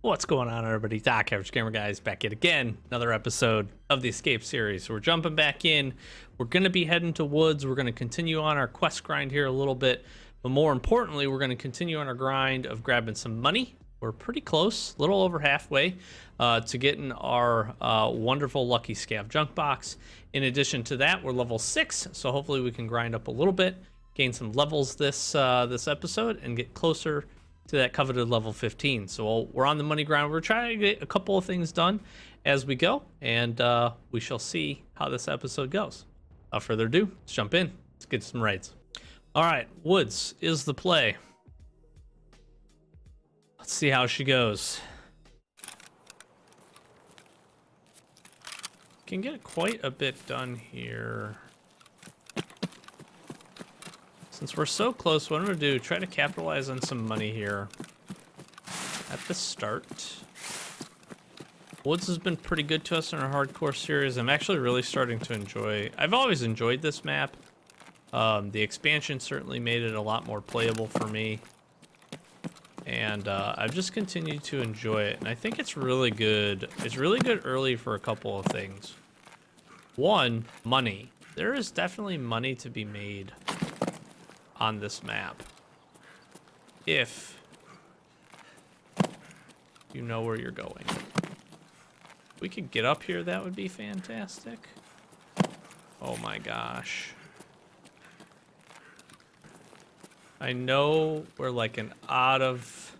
What's going on, everybody? Doc, Average Gamer Guys, back yet again. Another episode of the Escape series. So we're jumping back in. We're going to be heading to woods. We're going to continue on our quest grind here a little bit. But more importantly, we're going to continue on our grind of grabbing some money. We're pretty close, a little over halfway, to getting our wonderful Lucky Scav junk box. In addition to that, we're level 6, so hopefully we can grind up a little bit, gain some levels this episode, and get closer to that coveted level 15. So we're on the money grind. We're trying to get a couple of things done as we go, and we shall see how this episode goes. Without further ado, let's jump in. Let's get some raids. All right, woods is the play. Let's see how she goes. Can get quite a bit done here. Since we're so close, what I'm going to do, try to capitalize on some money here at the start. Woods has been pretty good to us in our hardcore series. I'm actually really starting to enjoy... I've always enjoyed this map. The expansion certainly made it a lot more playable for me. And I've just continued to enjoy it. And I think it's really good. It's really good early for a couple of things. One, money. There is definitely money to be made on this map, if you know where you're going. If we could get up here, that would be fantastic. Oh my gosh. I know we're like an out of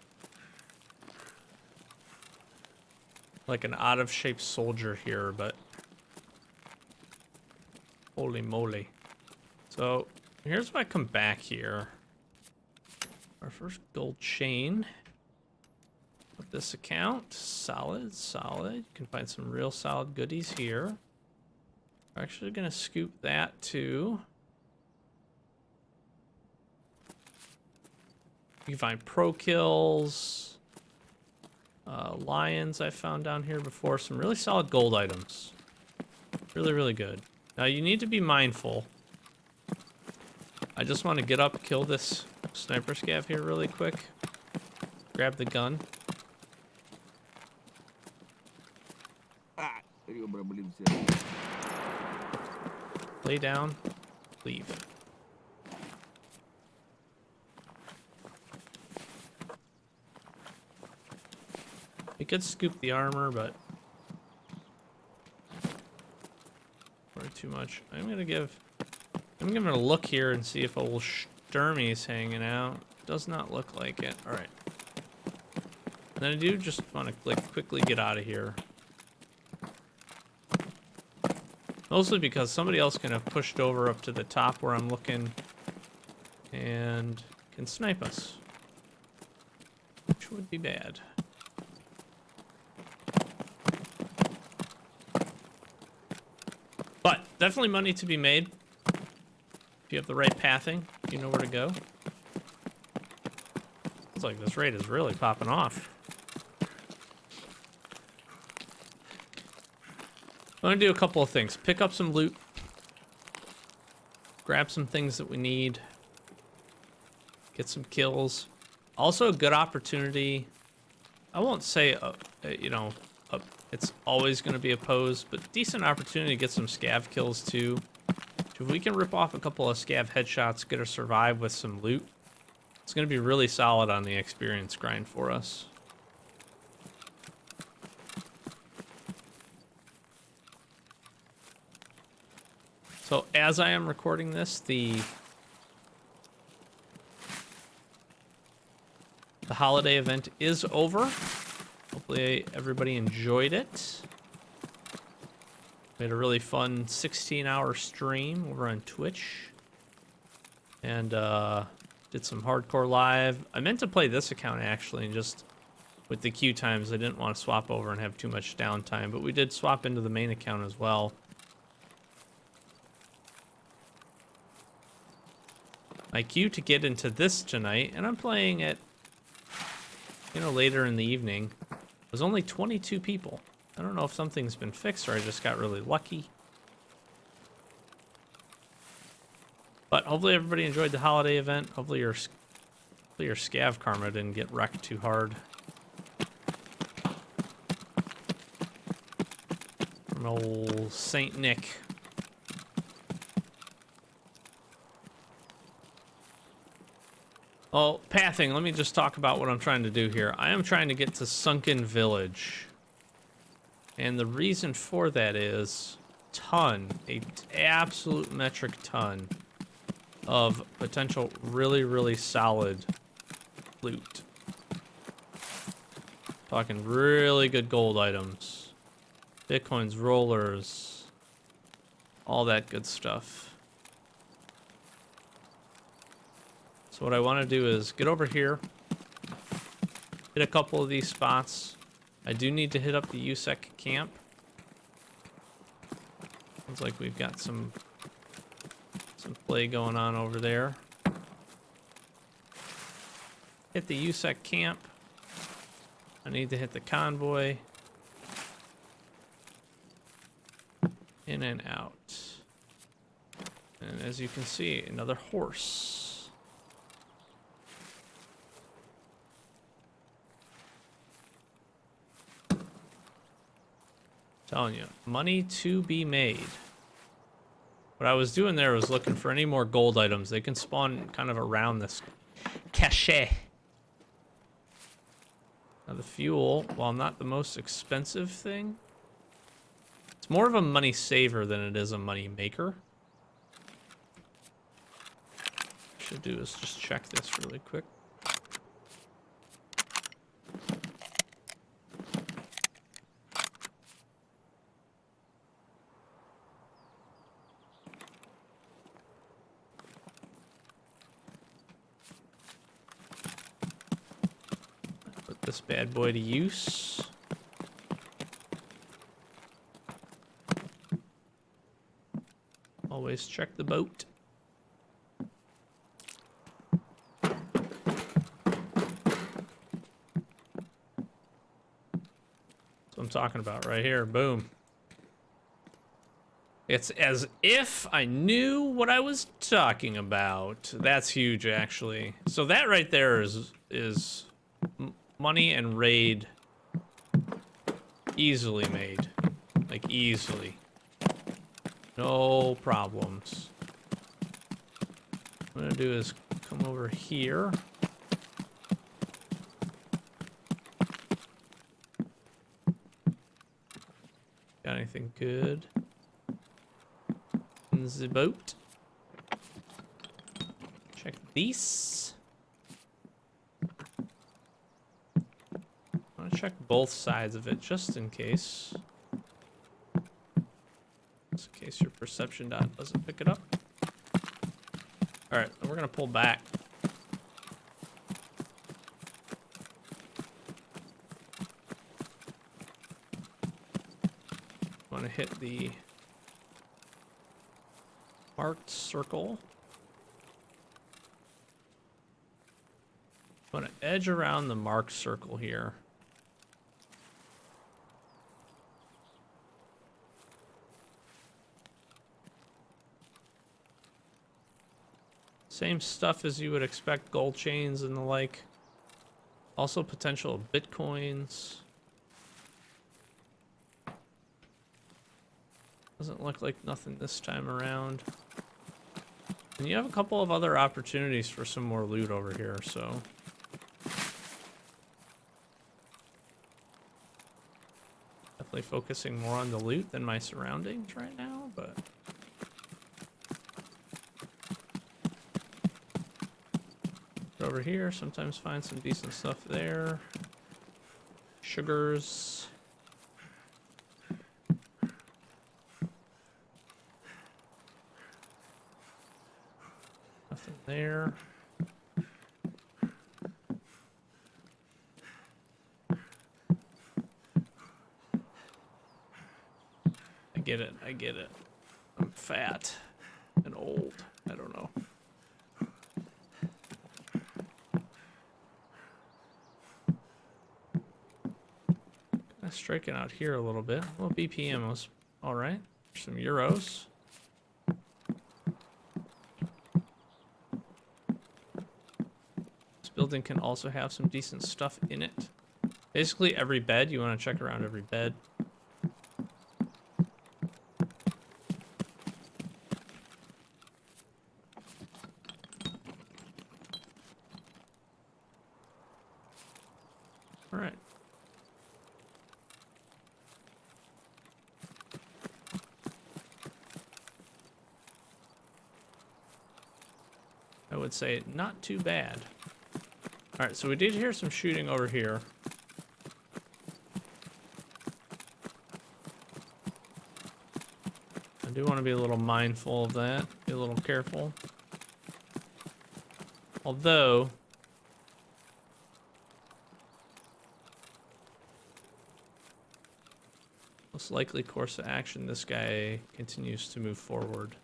shape soldier here, but holy moly. So here's why I come back here. Our first gold chain of this account. Solid, solid. You can find some real solid goodies here. We're actually going to scoop that too. You can find pro kills. Lions I found down here before. Some really solid gold items. Really, really good. Now you need to be mindful. I just want to get up, kill this sniper scav here really quick. Grab the gun. Lay down. Leave. We could scoop the armor, but or too much. I'm gonna give it a look here and see if old Sturmy's hanging out. Does not look like it. All right. And then I do just want to like quickly get out of here. Mostly because somebody else can have pushed over up to the top where I'm looking and can snipe us, which would be bad. But definitely money to be made. If you have the right pathing, you know where to go. Looks like this raid is really popping off. I'm gonna do a couple of things. Pick up some loot. Grab some things that we need. Get some kills. Also a good opportunity. I won't say, it's always going to be opposed, but decent opportunity to get some scav kills too. If we can rip off a couple of scav headshots, get her survive with some loot, it's going to be really solid on the experience grind for us. So as I am recording this, the holiday event is over. Hopefully everybody enjoyed it. We had a really fun 16-hour stream over on Twitch. And did some hardcore live. I meant to play this account actually, and just with the queue times, I didn't want to swap over and have too much downtime, but we did swap into the main account as well. My queue to get into this tonight, and I'm playing it, later in the evening, was only 22 people. I don't know if something's been fixed or I just got really lucky. But hopefully everybody enjoyed the holiday event. Hopefully your scav karma didn't get wrecked too hard. from old Saint Nick. Well, pathing, let me just talk about what I'm trying to do here. I am trying to get to Sunken Village. And the reason for that is an absolute metric ton of potential really, really solid loot. Talking really good gold items. Bitcoins, rollers, all that good stuff. So what I want to do is get over here, hit a couple of these spots. I do need to hit up the USEC camp. Sounds like we've got some play going on over there. Hit the USEC camp. I need to hit the convoy. In and out. And as you can see, another horse. Telling you, money to be made. What I was doing there was looking for any more gold items. They can spawn kind of around this cache. Now the fuel, while not the most expensive thing, it's more of a money saver than it is a money maker. What I should do is just check this really quick. This bad boy to use. Always check the boat. That's what I'm talking about right here. Boom. It's as if I knew what I was talking about. That's huge, actually. So that right there is money and raid easily made. Like, easily. No problems. What I'm gonna do is come over here. Got anything good in the boat? Check these. I'm gonna check both sides of it just in case. Just in case your perception dot doesn't pick it up. Alright, then we're gonna pull back. I want to hit the marked circle. I want to edge around the marked circle here. Same stuff as you would expect, gold chains and the like. Also potential bitcoins. Doesn't look like nothing this time around. And you have a couple of other opportunities for some more loot over here, so. Definitely focusing more on the loot than my surroundings right now, but. Over here, sometimes find some decent stuff there. Sugars. Nothing there. I get it, I get it. I'm fat and old. I don't know. Striking out here a little bit. Well, BPM was all right. Some euros. This building can also have some decent stuff in it. Basically, every bed, you want to check around every bed. I would say not too bad. All right, so we did hear some shooting over here. I do want to be a little mindful of that, be a little careful. Although, most likely course of action, this guy continues to move forward.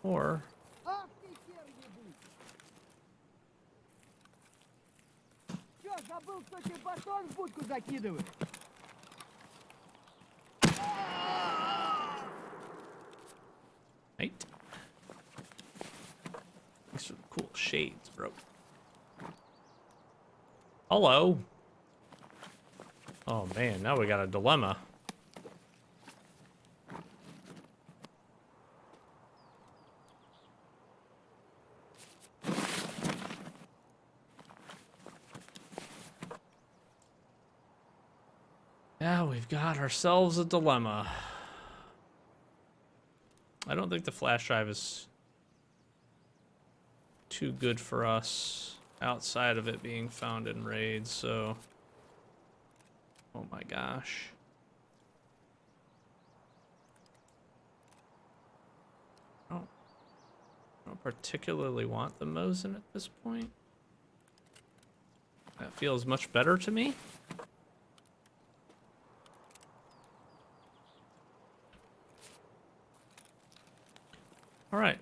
Or Чё, забыл, кто тебе батон в будку закидывает? right. These are cool shades, bro. Hello. Oh man, now we got a dilemma. Now we've got ourselves a dilemma. I don't think the flash drive is too good for us outside of it being found in raids, so... Oh my gosh. I don't particularly want the Mosin at this point. That feels much better to me. All right.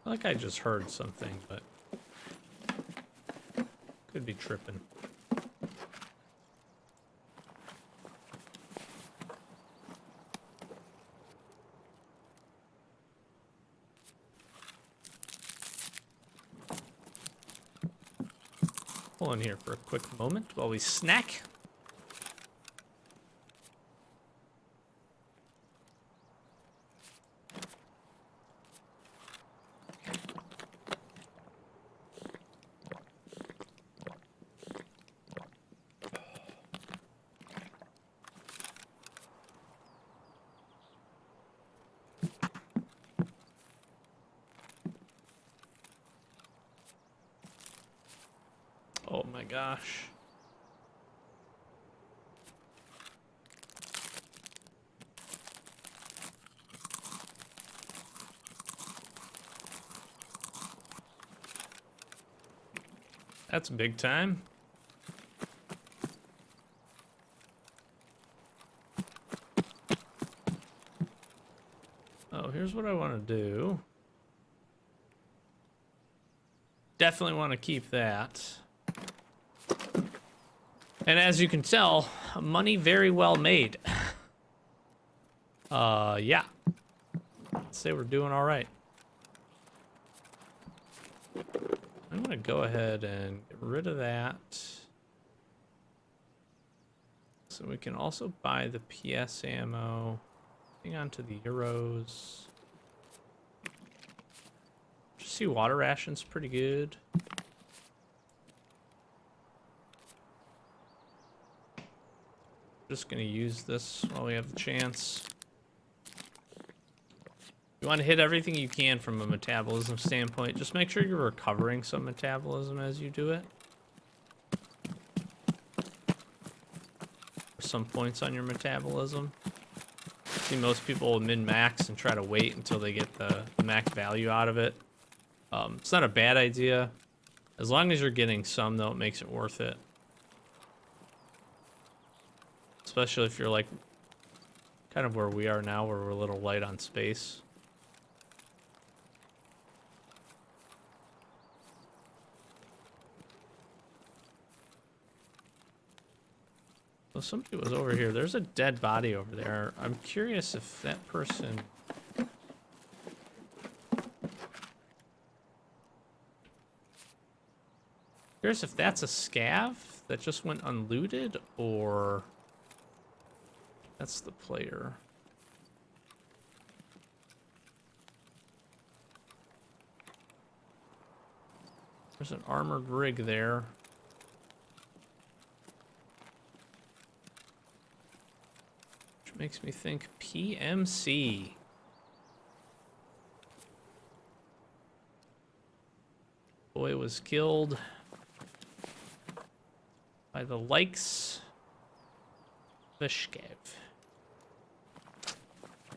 Like I just heard something, but could be tripping. Pull in here for a quick moment while we snack. Oh my gosh. That's big time. Oh, here's what I want to do. Definitely want to keep that. And as you can tell, money very well made. Yeah. I'd say we're doing all right. I'm gonna go ahead and get rid of that. So we can also buy the PS ammo. Hang on to the Euros. Just see water rations pretty good. Just gonna use this while we have the chance. You want to hit everything you can from a metabolism standpoint. Just make sure you're recovering some metabolism as you do it. Some points on your metabolism. See, most people will min-max and try to wait until they get the max value out of it. It's not a bad idea. As long as you're getting some, though, it makes it worth it. Especially if you're like kind of where we are now, where we're a little light on space. So somebody was over here. There's a dead body over there. I'm curious if that person... Curious if that's a scav that just went unlooted or that's the player. There's an armored rig there. Which makes me think PMC. Boy was killed by the likes of Vishkev.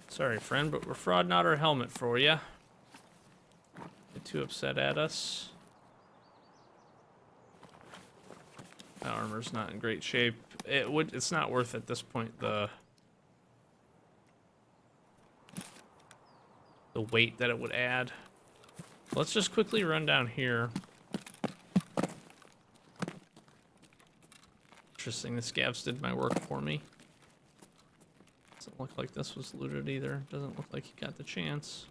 Sorry, friend, but we're frauding out our helmet for you. Get too upset at us. My armor's not in great shape. It's not worth at this point the weight that it would add. Let's just quickly run down here. Interesting, the scavs did my work for me. Doesn't look like this was looted either. Doesn't look like he got the chance.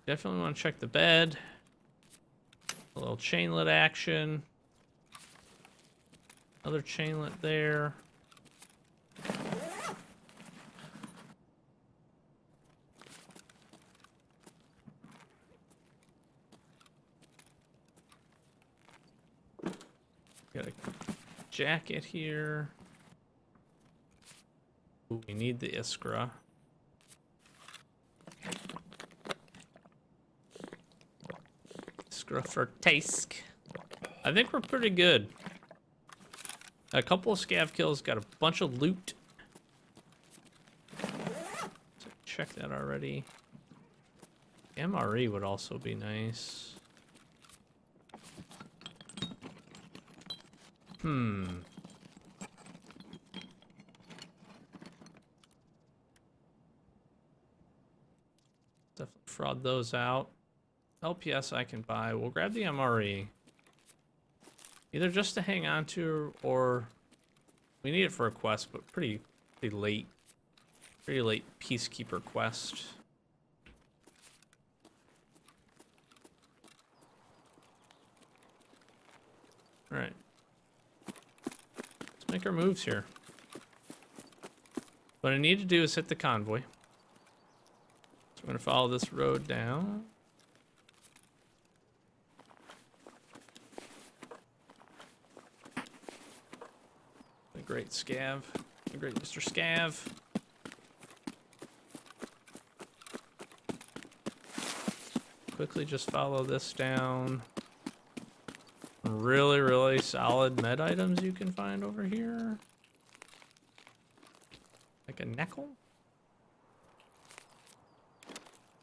Definitely want to check the bed. A little chainlet action. Another chainlet there. Got a jacket here. Ooh, we need the Iskra. Iskra for Taisk. I think we're pretty good. A couple of scav kills, got a bunch of loot. So check that already. MRE would also be nice. Definitely fraud those out. LPS I can buy. We'll grab the MRE. Either just to hang on to, or we need it for a quest, but pretty late. Pretty late Peacekeeper quest. Alright. Let's make our moves here. What I need to do is hit the convoy. So we're going to follow this road down. The great Scav. The great Mr. Scav. Quickly just follow this down. Really solid med items you can find over here. Like a nickel.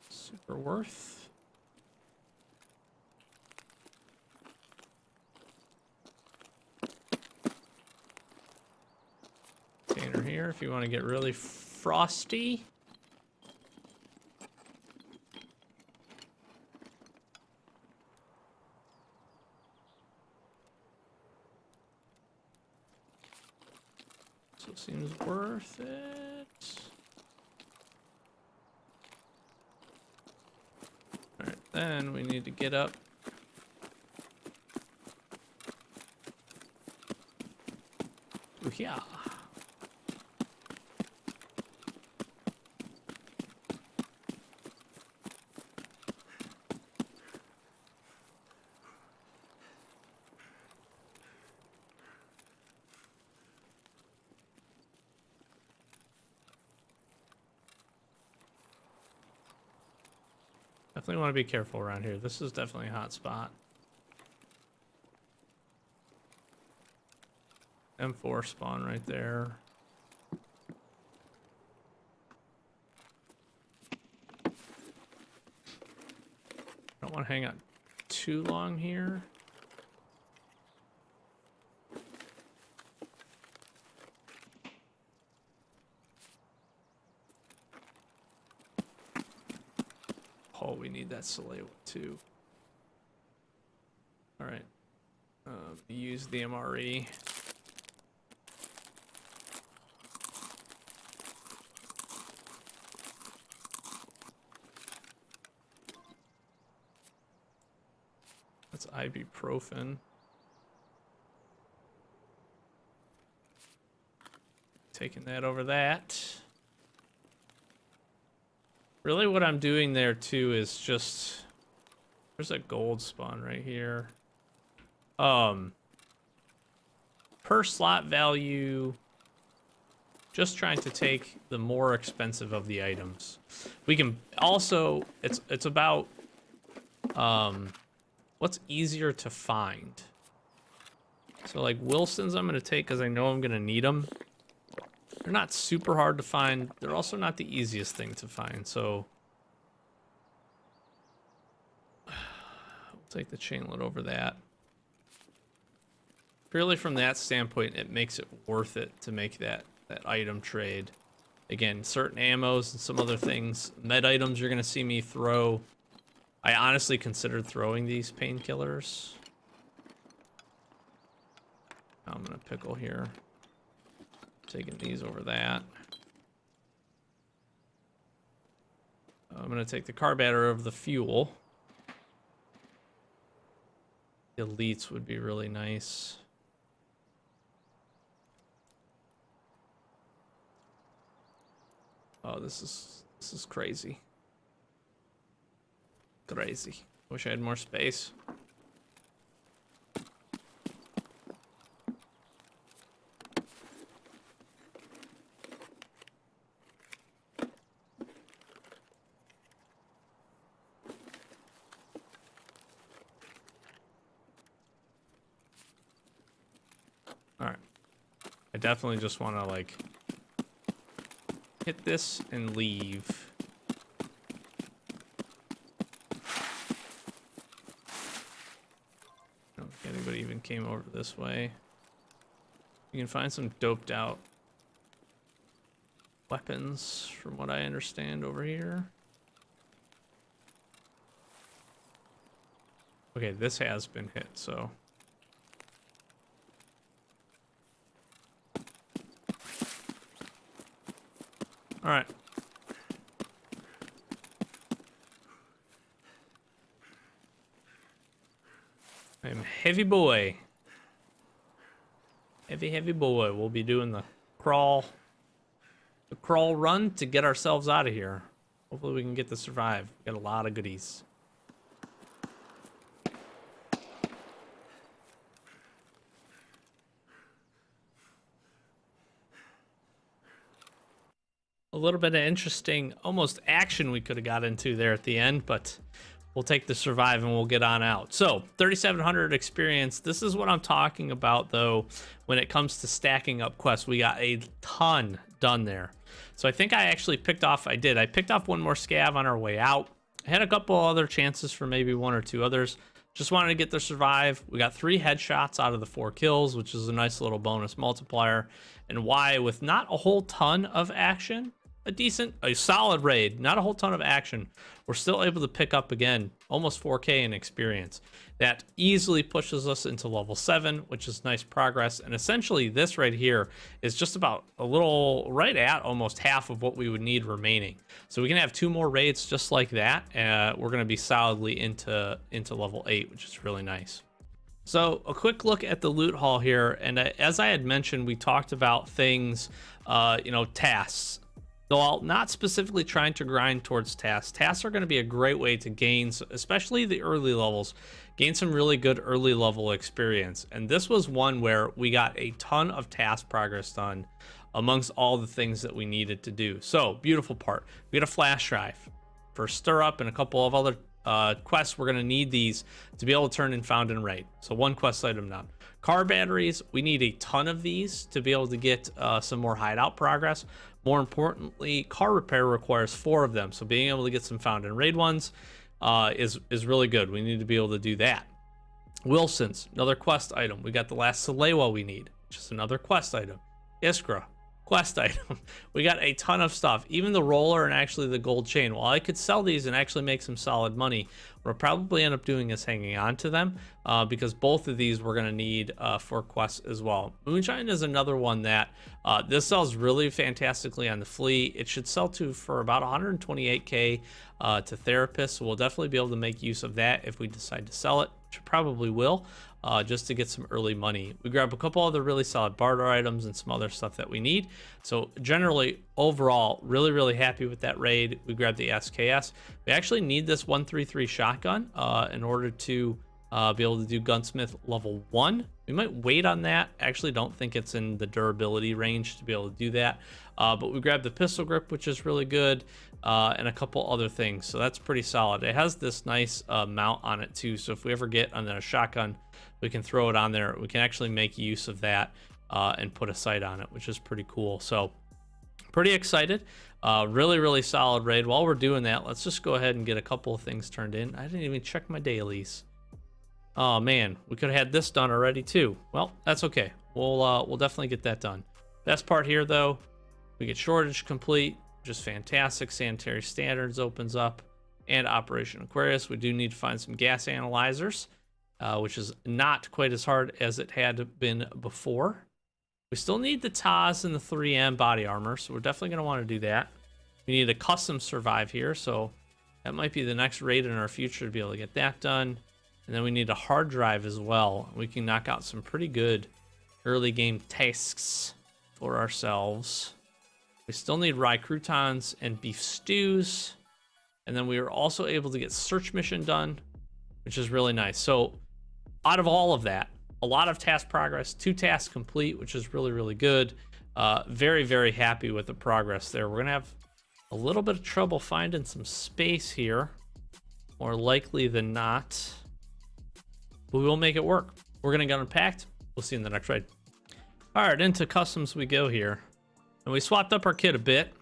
Super worth. Container here if you want to get really frosty. So it seems worth it. Alright, then we need to get up. Ooh, yeah. Definitely want to be careful around here. This is definitely a hot spot. M4 spawn right there. Don't want to hang out too long here. Oh, we need that Salewa too. All right. Use the MRE. That's ibuprofen. taking that over that. Really what I'm doing there too is just, there's a gold spawn right here. Per slot value, just trying to take the more expensive of the items. We can also, it's about what's easier to find. So like Wilson's I'm going to take because I know I'm going to need them. They're not super hard to find. They're also not the easiest thing to find. So we'll take the chainlet over that. Purely from that standpoint, it makes it worth it to make that item trade. Again, certain ammos and some other things. Med items you're going to see me throw. I honestly considered throwing these painkillers. I'm going to pickle here. Taking these over that. I'm going to take the car battery over the fuel. The elites would be really nice. Oh, this is crazy. Crazy. Wish I had more space. All right. I definitely just want to like hit this and leave. I don't think anybody even came over this way. You can find some doped out weapons from what I understand over here. Okay, this has been hit, so. All right. I'm heavy boy. Heavy boy. We'll be doing the crawl run to get ourselves out of here. Hopefully we can get to survive. We got a lot of goodies. A little bit of interesting, almost action we could have got into there at the end, but we'll take the survive and we'll get on out. So 3,700 experience. This is what I'm talking about though. When it comes to stacking up quests, we got a ton done there. So I think I actually picked off, I picked off one more scav on our way out. I had a couple other chances for maybe one or two others. Just wanted to get the survive. We got 3 headshots out of the 4 kills, which is a nice little bonus multiplier. And why, with not a whole ton of action, a solid raid, not a whole ton of action, we're still able to pick up again almost 4K in experience. That easily pushes us into level 7, which is nice progress. And essentially this right here is just about a little right at almost half of what we would need remaining. So we can have 2 more raids just like that. We're going to be solidly into level 8, which is really nice. So a quick look at the loot haul here. And as I had mentioned, we talked about things, tasks. While not specifically trying to grind towards tasks, tasks are going to be a great way to gain, especially the early levels, gain some really good early level experience. And this was one where we got a ton of task progress done amongst all the things that we needed to do. So beautiful part, we got a flash drive for stir up and a couple of other quests. We're going to need these to be able to turn in found and raid. So 1 quest item done. Car batteries, we need a ton of these to be able to get some more hideout progress. More importantly, car repair requires 4 of them. So being able to get some found and raid ones is really good. We need to be able to do that. Wilson's, another quest item. We got the last Salewa we need, which is another quest item. Iskra, quest item. We got a ton of stuff, even the roller and actually the gold chain. While I could sell these and actually make some solid money, What I'll probably end up doing is hanging on to them because both of these we're going to need for quests as well. Moonshine is another one that this sells really fantastically on the fleet. It should sell to for about 128k to therapists. So we'll definitely be able to make use of that if we decide to sell it, which probably will, just to get some early money. We grab a couple other really solid barter items and some other stuff that we need. So generally, overall, really happy with that raid. We grabbed the SKS. We actually need this 133 shotgun in order to be able to do gunsmith level 1. We might wait on that. Actually don't think it's in the durability range to be able to do that. But we grabbed the pistol grip, which is really good, and a couple other things. So that's pretty solid. It has this nice mount on it too. So if we ever get on a shotgun, we can throw it on there. We can actually make use of that and put a sight on it, which is pretty cool. So pretty excited. Really solid raid. While we're doing that, let's just go ahead and get a couple of things turned in. I didn't even check my dailies. Oh man, we could have had this done already too. Well, that's okay. We'll definitely get that done. Best part here though, we get shortage complete, which is fantastic. Sanitary standards opens up, and Operation Aquarius. We do need to find some gas analyzers, which is not quite as hard as it had been before. We still need the TAS and the 3M body armor, so we're definitely going to want to do that. We need a custom survive here, so that might be the next raid in our future to be able to get that done. And then we need a hard drive as well. We can knock out some pretty good early game tasks for ourselves. We still need rye croutons and beef stews. And then we were also able to get search mission done, which is really nice. So out of all of that, a lot of task progress, 2 tasks complete, which is really good. Very happy with the progress there. We're gonna have a little bit of trouble finding some space here, more likely than not, but we will make it work. We're gonna get unpacked. We'll see you in the next raid. All right, into customs we go here. And we swapped up our kit a bit.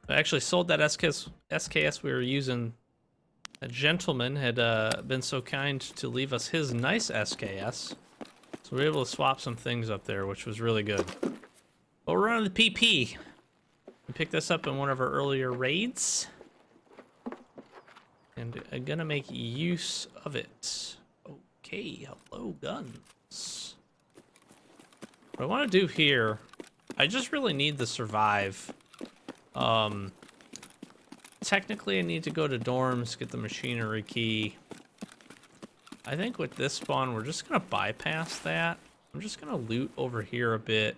I actually sold that SKS we were using. A gentleman had been so kind to leave us his nice SKS. So we were able to swap some things up there, which was really good. But we're running the PP. We picked this up in one of our earlier raids. And I'm gonna make use of it. Okay, hello guns. What I wanna do here, I just really need the survive. Technically, I need to go to dorms, get the machinery key. I think with this spawn, we're just gonna bypass that. I'm just gonna loot over here a bit.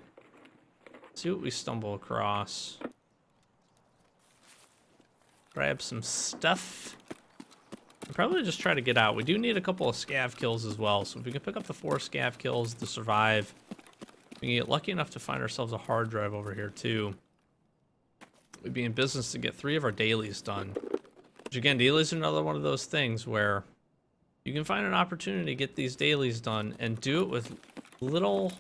See what we stumble across. Grab some stuff. And probably just try to get out. We do need a couple of scav kills as well. So if we can pick up the 4 scav kills to survive, we can get lucky enough to find ourselves a hard drive over here too. We'd be in business to get 3 of our dailies done. Which again, dailies are another one of those things where you can find an opportunity to get these dailies done and do it with little,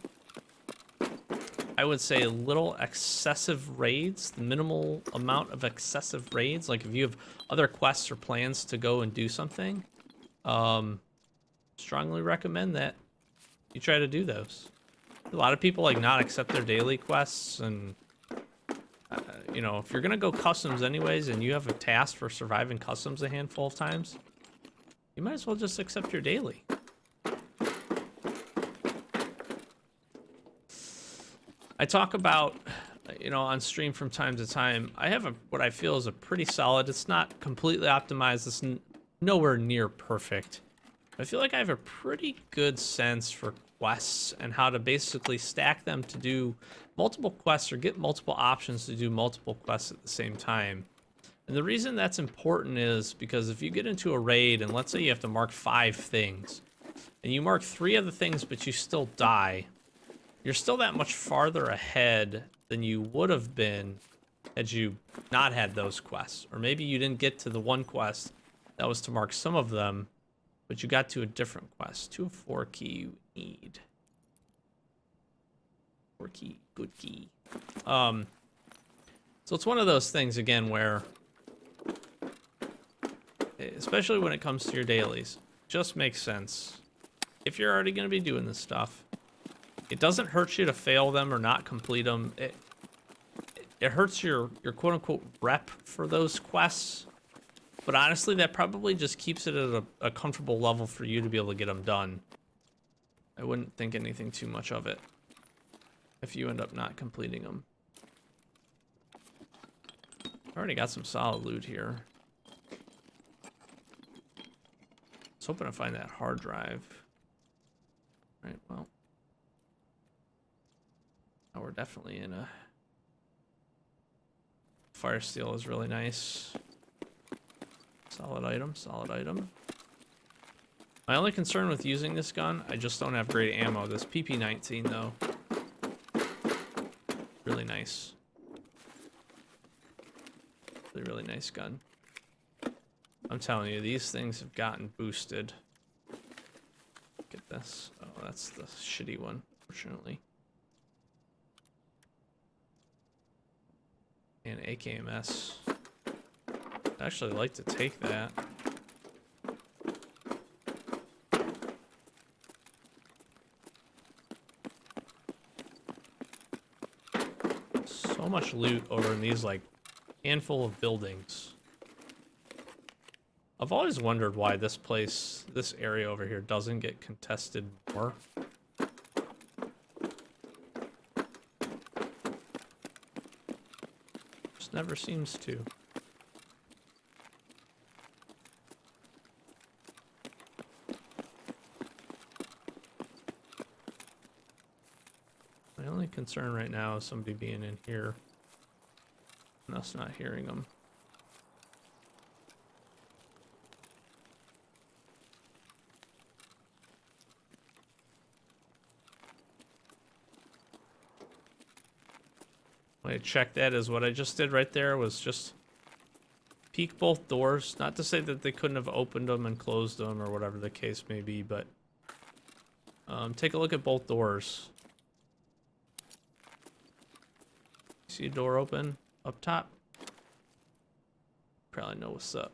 I would say, little excessive raids, the minimal amount of excessive raids. Like if you have other quests or plans to go and do something, strongly recommend that you try to do those. A lot of people like not accept their daily quests, and you know, if you're gonna go customs anyways and you have a task for surviving customs a handful of times, you might as well just accept your daily. I talk about, you know, on stream from time to time, I have what I feel is a pretty solid, it's not completely optimized, it's nowhere near perfect. I feel like I have a pretty good sense for quests and how to basically stack them to do multiple quests or get multiple options to do multiple quests at the same time. And the reason that's important is because if you get into a raid and let's say you have to mark 5 things and you mark 3 of the things but you still die, you're still that much farther ahead than you would have been had you not had those quests. Or maybe you didn't get to the one quest that was to mark some of them, but you got to a different quest. 2 of 4 key you need. 4 key, good key. So it's one of those things again where, especially when it comes to your dailies, just makes sense. If you're already going to be doing this stuff, it doesn't hurt you to fail them or not complete them. It hurts your quote unquote rep for those quests. But honestly, that probably just keeps it at a comfortable level for you to be able to get them done. I wouldn't think anything too much of it if you end up not completing them. Already got some solid loot here. I was hoping to find that hard drive. Right, well. Now we're definitely in a... Fire steel is really nice. Solid item, solid item. My only concern with using this gun, I just don't have great ammo. This PP-19 though, really nice. Really nice gun. I'm telling you, these things have gotten boosted. Get this. Oh, that's the shitty one, fortunately. And AKMS. I'd actually like to take that. So much loot over in these, like, handful of buildings. I've always wondered why this place, this area over here, doesn't get contested more. Just never seems to. My only concern right now is somebody being in here and us not hearing them. When I checked that, is what I just did right there was just peek both doors. Not to say that they couldn't have opened them and closed them or whatever the case may be, but take a look at both doors. See a door open up top? Probably know what's up.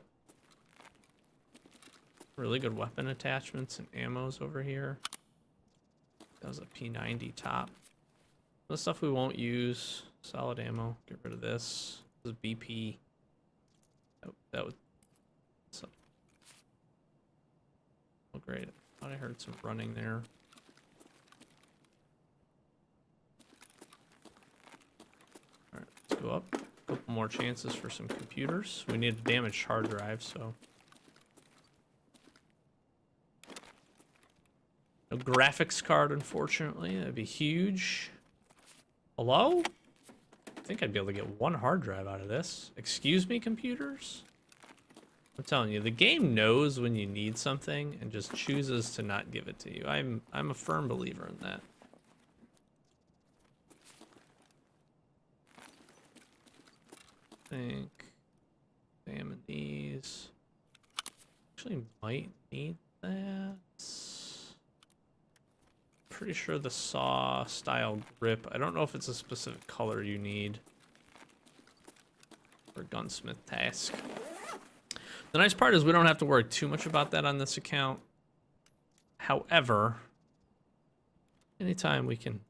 Really good weapon attachments and ammos over here. That was a P90 top. The stuff we won't use. Solid ammo. Get rid of this. This is BP. That would. Oh great! I thought I heard some running there. All right, let's go up. A couple more chances for some computers. We need a damaged hard drive, so. No graphics card, unfortunately. That'd be huge. Hello? I think I'd be able to get one hard drive out of this. Excuse me, computers? I'm telling you, the game knows when you need something and just chooses to not give it to you. I'm a firm believer in that. I think examine these. Actually might need that. Pretty sure the saw style grip. I don't know if it's a specific color you need for gunsmith task. The nice part is we don't have to worry too much about that on this account. However, anytime we can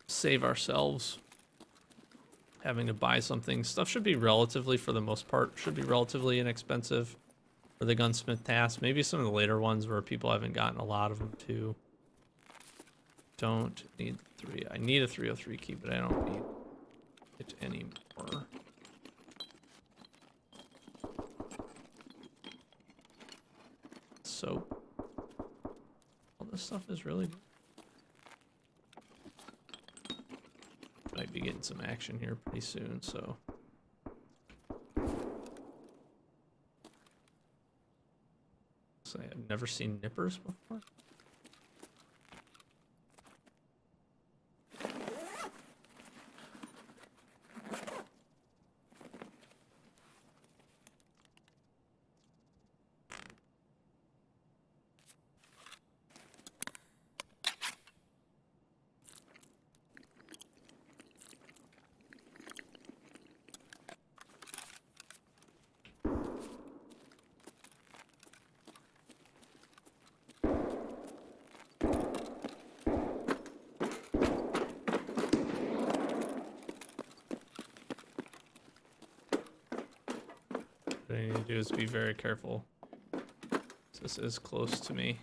save ourselves having to buy something, stuff should be relatively, for the most part, should be relatively inexpensive for the gunsmith task. Maybe some of the later ones where people haven't gotten a lot of them too. Don't need 3. I need a 303 key, but I don't need it anymore. So, all this stuff is really good. Might be getting some action here pretty soon, so. So I've never seen nippers before. need to do is be very careful. This is close to me.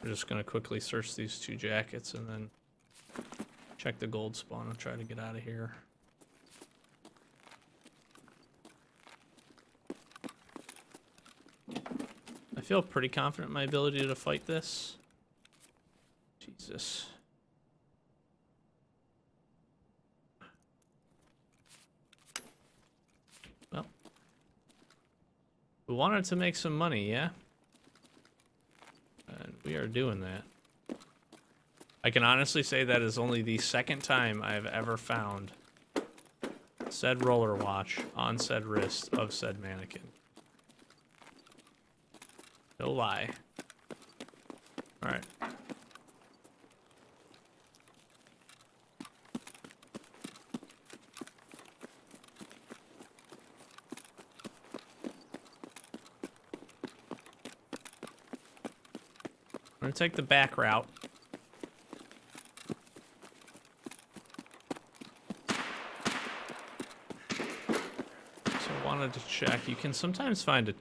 We're just gonna quickly search these 2 jackets and then check the gold spawn and try to get out of here. I feel pretty confident in my ability to fight this. Jesus. Well, we wanted to make some money, yeah? And we are doing that. I can honestly say that is only the second time I've ever found said roller watch on said wrist of said mannequin. No lie. Alright. I'm gonna take the back route. So I wanted to check. You can sometimes find a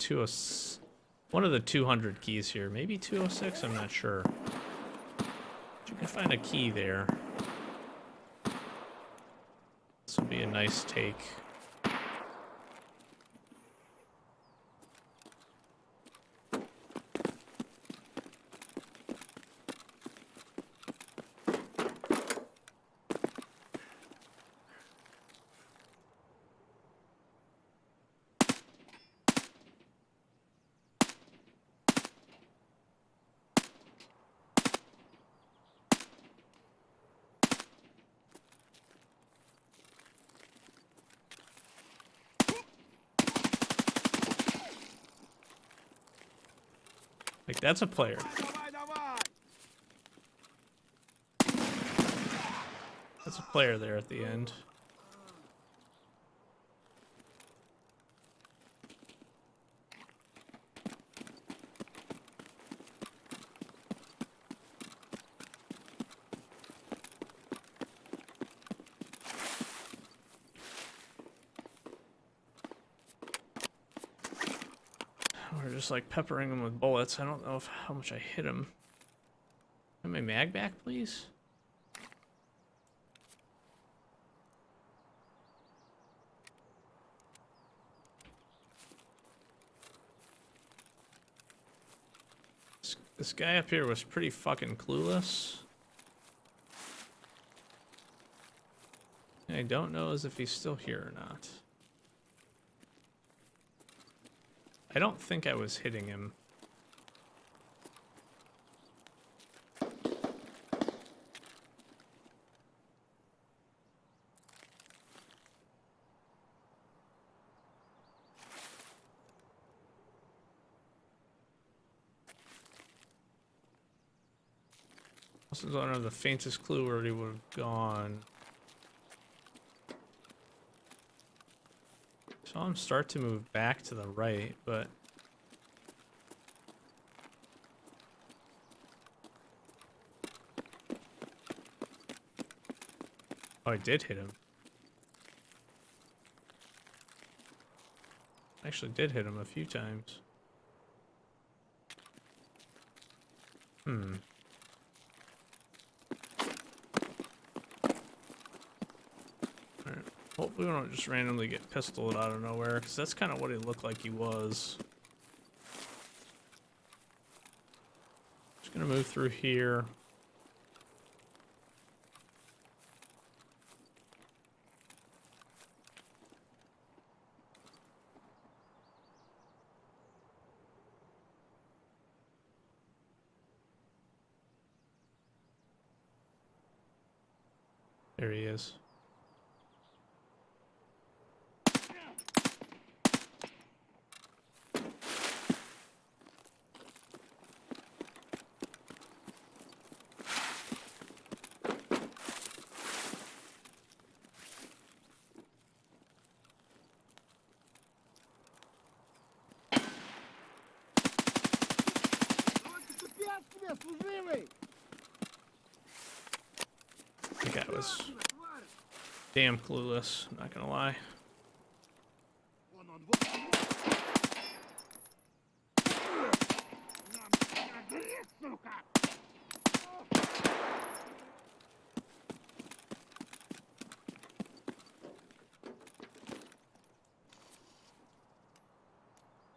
one of the 200 keys here. Maybe 206, I'm not sure. But you can find a key there. This would be a nice take. Like, that's a player. That's a player there at the end. We're just like peppering him with bullets. I don't know how much I hit him. Have my mag back, please? This guy up here was pretty fucking clueless. And I don't know as if he's still here or not. I don't think I was hitting him. This is under the faintest clue where he would have gone. Saw him start to move back to the right, but oh, I did hit him. I actually did hit him a few times. Alright. Hopefully we don't just randomly get pistoled out of nowhere, because that's kind of what he looked like he was. Just gonna move through here. There he is. Служивый! Damn clueless, not gonna lie.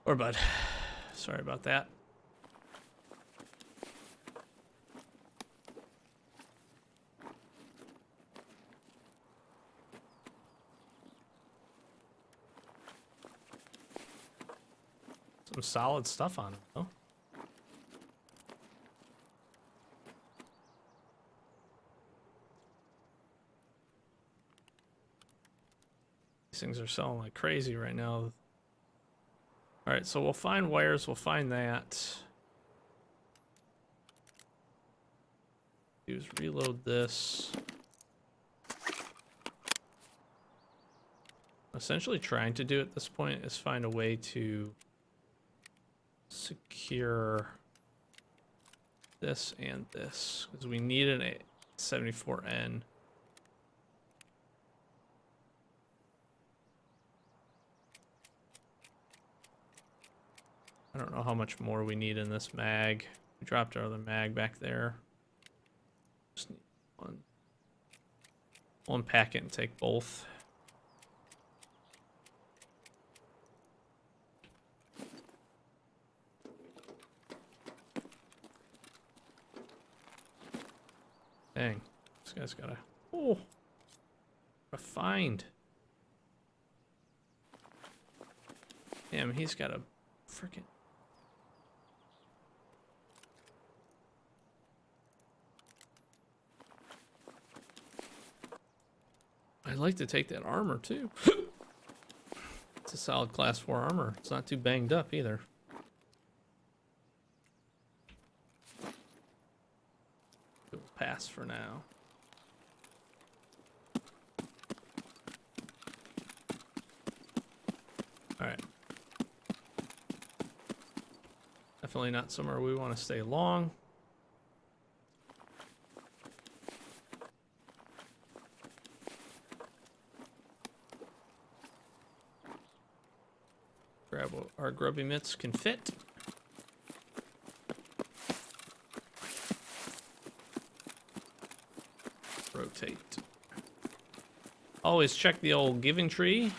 Or bud. Sorry about that. Some solid stuff on it, though. These things are selling like crazy right now. Alright, so we'll find wires, we'll find that. Do is reload this. Essentially trying to do at this point is find a way to secure this and this, because we need an 74N. I don't know how much more we need in this mag. We dropped our other mag back there. Just need one. We'll unpack it and take both. Dang, this guy's got a find. Damn, he's got a freaking. I'd like to take that armor too. It's a solid class 4 armor. It's not too banged up either. We'll pass for now. Alright. Definitely not somewhere we want to stay long. Grab what our grubby mitts can fit. Rotate. Always check the old giving tree.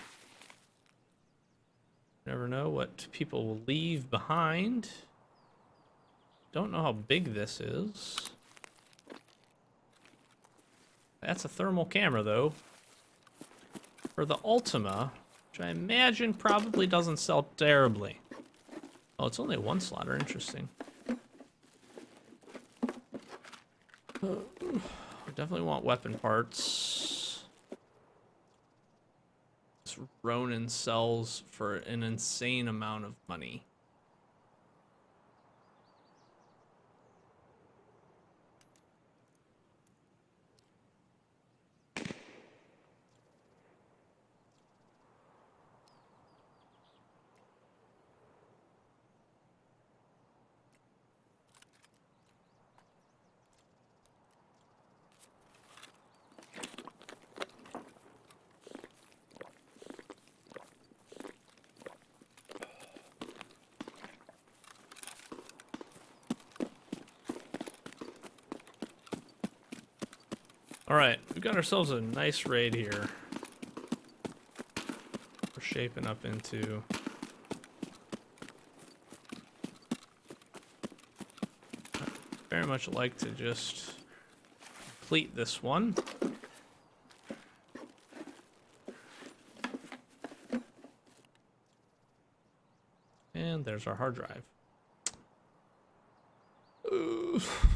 Never know what people will leave behind. Don't know how big this is. That's a thermal camera though. For the Ultima, which I imagine probably doesn't sell terribly. Oh, it's only one slaughter. Interesting. We definitely want weapon parts. This Ronin sells for an insane amount of money. Alright, we've got ourselves a nice raid here. We're shaping up into. I'd very much like to just complete this one. And there's our hard drive. Oof.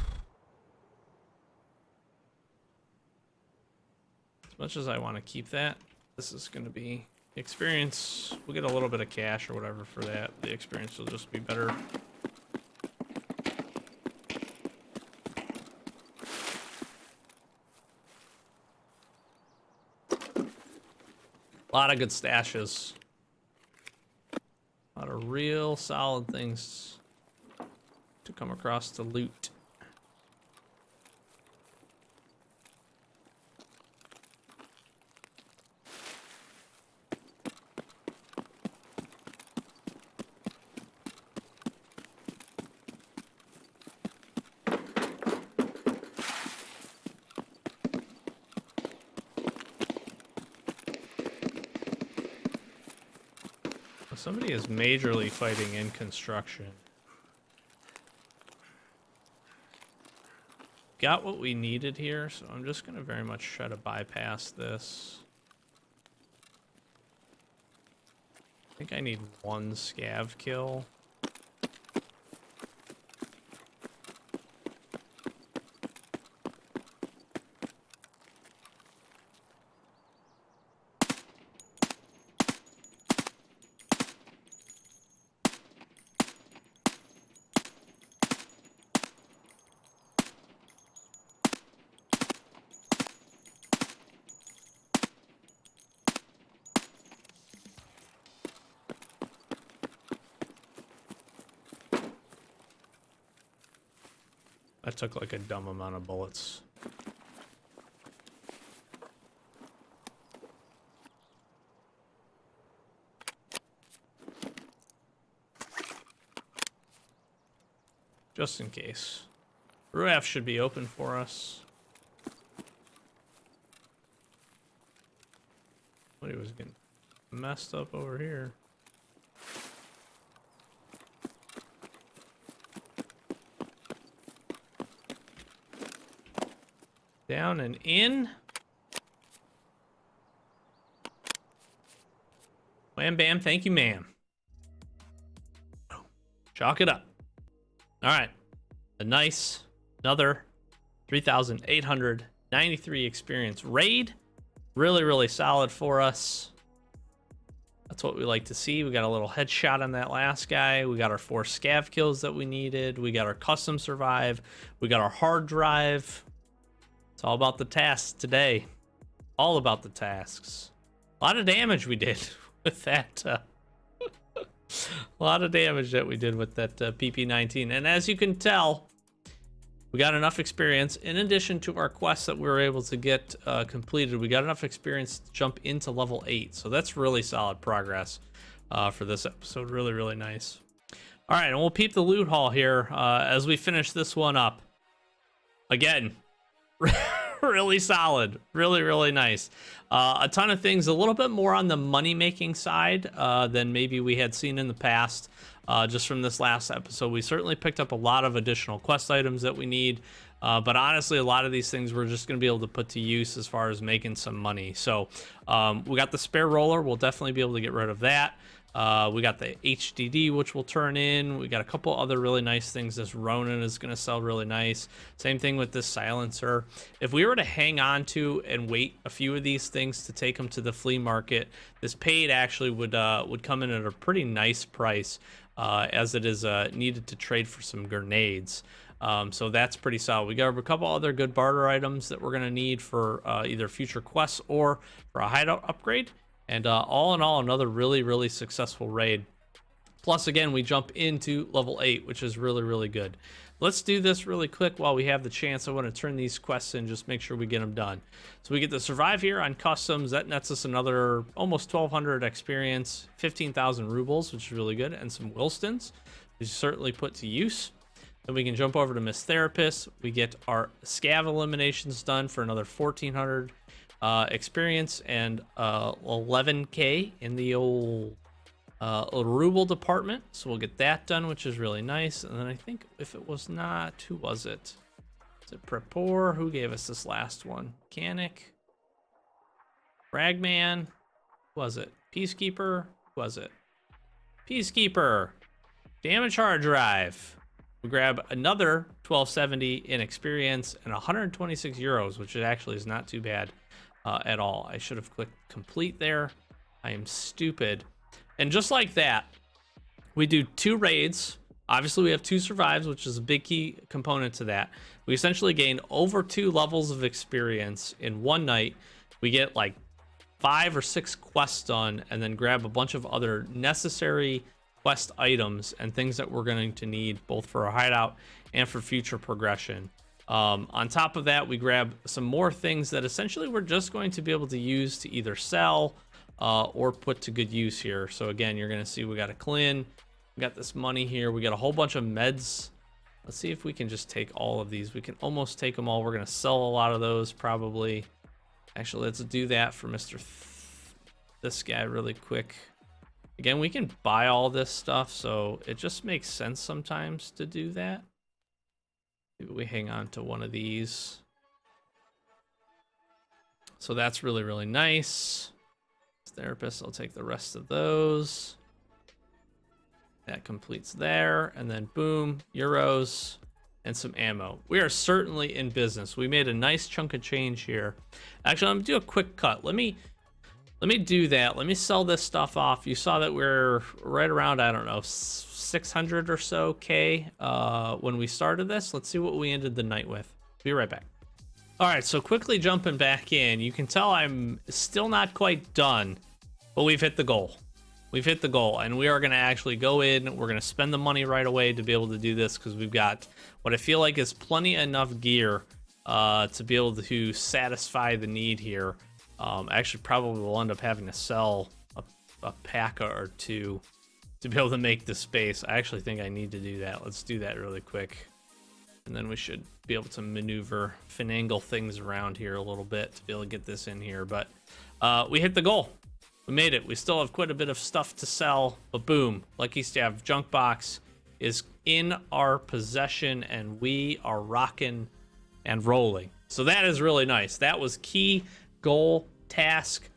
As much as I want to keep that, this is going to be experience. We'll get a little bit of cash or whatever for that. The experience will just be better. A lot of good stashes. A lot of real solid things to come across to loot. somebody is majorly fighting in construction. Got what we needed here, so I'm just going to very much try to bypass this. I think I need one scav kill. That took like a dumb amount of bullets. Just in case. Ruaf should be open for us. Somebody was getting messed up over here. Down and in. Wham bam, thank you, ma'am. Chalk it up. All right. A nice, another 3,893 experience raid. Really, really solid for us. That's what we like to see. We got a little headshot on that last guy. We got our 4 scav kills that we needed. We got our custom survive. We got our hard drive. It's all about the tasks today. All about the tasks. A lot of damage we did with that. A lot of damage that we did with that PP-19. And as you can tell, we got enough experience. In addition to our quests that we were able to get completed, we got enough experience to jump into level 8. So that's really solid progress for this episode. Really, really nice. All right, and we'll peep the loot haul here as we finish this one up. Again, really solid, really, really nice. A ton of things, a little bit more on the money-making side than maybe we had seen in the past. Just from this last episode, we certainly picked up a lot of additional quest items that we need. But honestly, a lot of these things we're just going to be able to put to use as far as making some money. So we got the spare roller. We'll definitely be able to get rid of that. We got the HDD, which will turn in. We got a couple other really nice things. This Ronin is going to sell really nice. Same thing with this silencer. If we were to hang on to and wait a few of these things to take them to the flea market, this paid actually would come in at a pretty nice price, as it is needed to trade for some grenades. So that's pretty solid. We got a couple other good barter items that we're going to need for either future quests or for a hideout upgrade. And all in all, another really, really successful raid. Plus, again, we jump into level 8, which is really, really good. Let's do this really quick while we have the chance. I want to turn these quests in, just make sure we get them done. So we get to survive here on customs. That nets us another almost 1,200 experience, 15,000 rubles, which is really good, and some Wilstons, which is certainly put to use. Then we can jump over to Miss Therapist. We get our scav eliminations done for another 1,400 experience and 11k in the old ruble department, so we'll get that done, which is really nice. And then I think if it was not, who was it? Is it Prepor? Who gave us this last one? Mechanic, Ragman, who was it? Peacekeeper, who was it? Peacekeeper, damage hard drive. We grab another 1270 in experience and 126 euros, which actually is not too bad at all. I should have clicked complete there. I am stupid. And just like that, we do 2 raids. Obviously, we have 2 survives, which is a big key component to that. We essentially gain over 2 levels of experience in one night. We get like 5 or 6 quests done, and then grab a bunch of other necessary quest items and things that we're going to need both for our hideout and for future progression. On top of that, we grab some more things that essentially we're just going to be able to use to either sell or put to good use here. So again, you're going to see we got a Clin, we got this money here, we got a whole bunch of meds. Let's see if we can just take all of these. We can almost take them all. We're going to sell a lot of those probably. Actually, let's do that for this guy really quick. Again, we can buy all this stuff, so it just makes sense sometimes to do that. Maybe we hang on to one of these. So that's really, really nice. Therapist, I'll take the rest of those. That completes there, and then boom, euros and some ammo. We are certainly in business. We made a nice chunk of change here. Actually, I'm gonna do a quick cut. Let me do that. Let me sell this stuff off. You saw that we're right around, I don't know, 600 or so K when we started this. Let's see what we ended the night with. Be right back. All right, so quickly jumping back in, you can tell I'm still not quite done, but we've hit the goal. We've hit the goal, and we are going to actually go in. We're going to spend the money right away to be able to do this because we've got what I feel like is plenty enough gear to be able to satisfy the need here. Actually, probably we'll end up having to sell a pack or two to be able to make the space. I actually think I need to do that. Let's do that really quick. And then we should be able to maneuver, finagle things around here a little bit to be able to get this in here. But we hit the goal. We made it. We still have quite a bit of stuff to sell, but boom, Lucky Staff Junk Box is in our possession, and we are rocking and rolling. So that is really nice. That was key goal, task,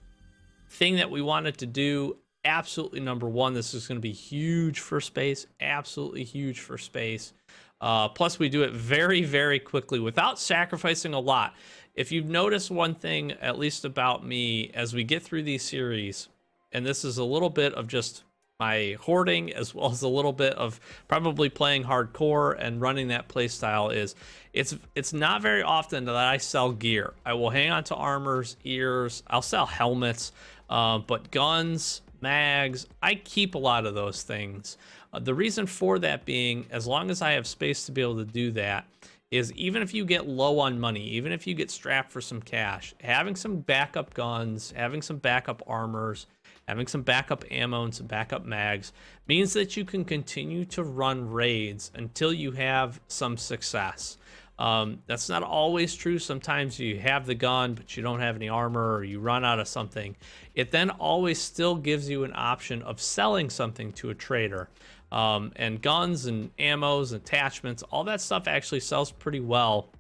thing that we wanted to do. Absolutely number one. This is going to be huge for space. Absolutely huge for space. Plus, we do it very, very quickly without sacrificing a lot. If you've noticed one thing, at least about me, as we get through these series, and this is a little bit of just my hoarding as well as a little bit of probably playing hardcore and running that play style, is it's not very often that I sell gear. I will hang on to armors, ears, I'll sell helmets, but guns, mags, I keep a lot of those things. The reason for that being, as long as I have space to be able to do that, is even if you get low on money, even if you get strapped for some cash, having some backup guns, having some backup armors, having some backup ammo and some backup mags means that you can continue to run raids until you have some success. That's not always true. Sometimes you have the gun, but you don't have any armor, or you run out of something. It then always still gives you an option of selling something to a trader. And guns and ammos, attachments, all that stuff actually sells pretty well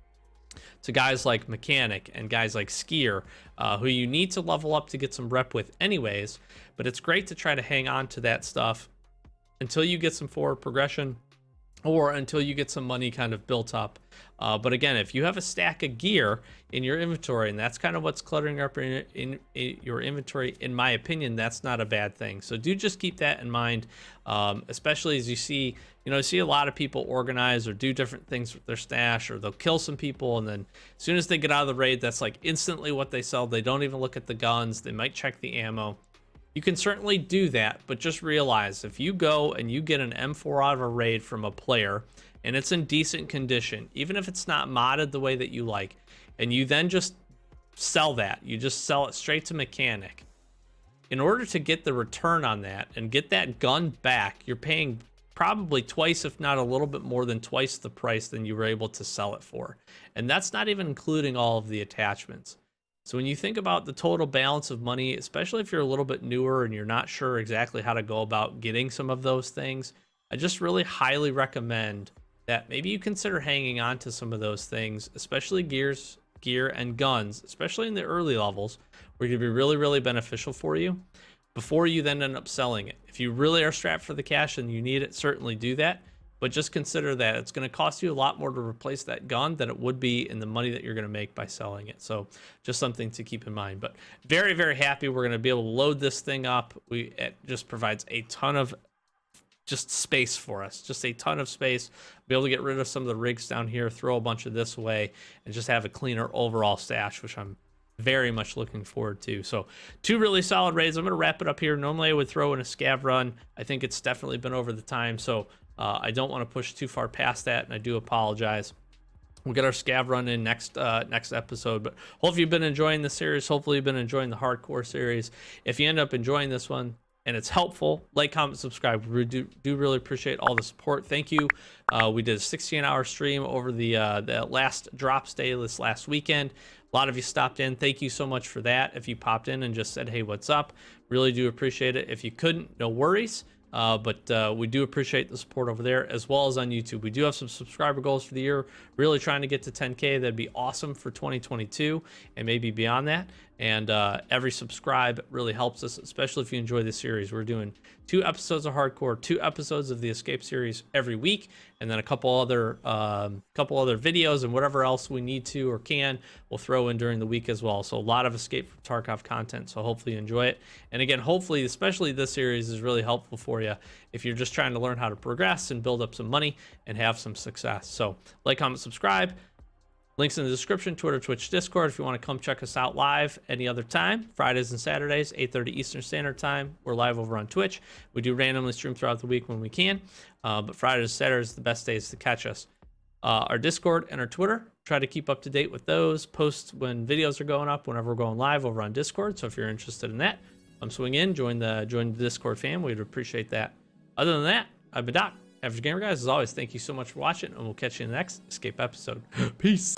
to guys like Mechanic and guys like Skier, who you need to level up to get some rep with anyways. But it's great to try to hang on to that stuff until you get some forward progression or until you get some money kind of built up. But again, if you have a stack of gear in your inventory, and that's kind of what's cluttering up in your inventory, in my opinion, that's not a bad thing. So do just keep that in mind, especially as you see, see a lot of people organize or do different things with their stash, or they'll kill some people, and then as soon as they get out of the raid, that's like instantly what they sell. They don't even look at the guns. They might check the ammo. You can certainly do that, but just realize if you go and you get an M4 out of a raid from a player and it's in decent condition, even if it's not modded the way that you like, and you then just sell that, you just sell it straight to Mechanic. In order to get the return on that and get that gun back, you're paying probably twice, if not a little bit more than twice the price than you were able to sell it for. And that's not even including all of the attachments. So when you think about the total balance of money, especially if you're a little bit newer and you're not sure exactly how to go about getting some of those things, I just really highly recommend that maybe you consider hanging on to some of those things, especially gear and guns, especially in the early levels, where it can be really, really beneficial for you before you then end up selling it. If you really are strapped for the cash and you need it, certainly do that. But just consider that it's going to cost you a lot more to replace that gun than it would be in the money that you're going to make by selling it. So just something to keep in mind. But very, very happy we're going to be able to load this thing up. It just provides a ton of just space for us, just a ton of space. Be able to get rid of some of the rigs down here, throw a bunch of this away, and just have a cleaner overall stash, which I'm very much looking forward to. So 2 really solid raids. I'm going to wrap it up here. Normally I would throw in a scav run. I think it's definitely been over the time. So I don't want to push too far past that, and I do apologize. We'll get our scav run in next episode, but hopefully you've been enjoying the series. Hopefully you've been enjoying the hardcore series. If you end up enjoying this one and it's helpful, like, comment, subscribe. We do really appreciate all the support. Thank you. We did a 16-hour stream over the last drops day this last weekend. A lot of you stopped in. Thank you so much for that. If you popped in and just said, hey, what's up? Really do appreciate it. If you couldn't, no worries. But we do appreciate the support over there, as well as on YouTube. We do have some subscriber goals for the year, really trying to get to 10K. That'd be awesome for 2022 and maybe beyond that. And every subscribe really helps us, especially if you enjoy this series. We're doing 2 episodes of Hardcore, 2 episodes of the Escape series every week, and then a couple other videos and whatever else we need to or can, we'll throw in during the week as well. So a lot of Escape from Tarkov content. So hopefully you enjoy it. And again, hopefully, especially this series is really helpful for you if you're just trying to learn how to progress and build up some money and have some success. So like, comment, subscribe. Links in the description, Twitter, Twitch, Discord. If you want to come check us out live any other time, Fridays and Saturdays, 8:30 Eastern Standard Time. We're live over on Twitch. We do randomly stream throughout the week when we can, but Fridays and Saturdays are the best days to catch us. Our Discord and our Twitter, try to keep up to date with those. Post when videos are going up, whenever we're going live over on Discord. So if you're interested in that, come swing in, join the Discord fam. We'd appreciate that. Other than that, I've been Doc, Average Gamer Guys. As always, thank you so much for watching, and we'll catch you in the next Escape episode. Peace.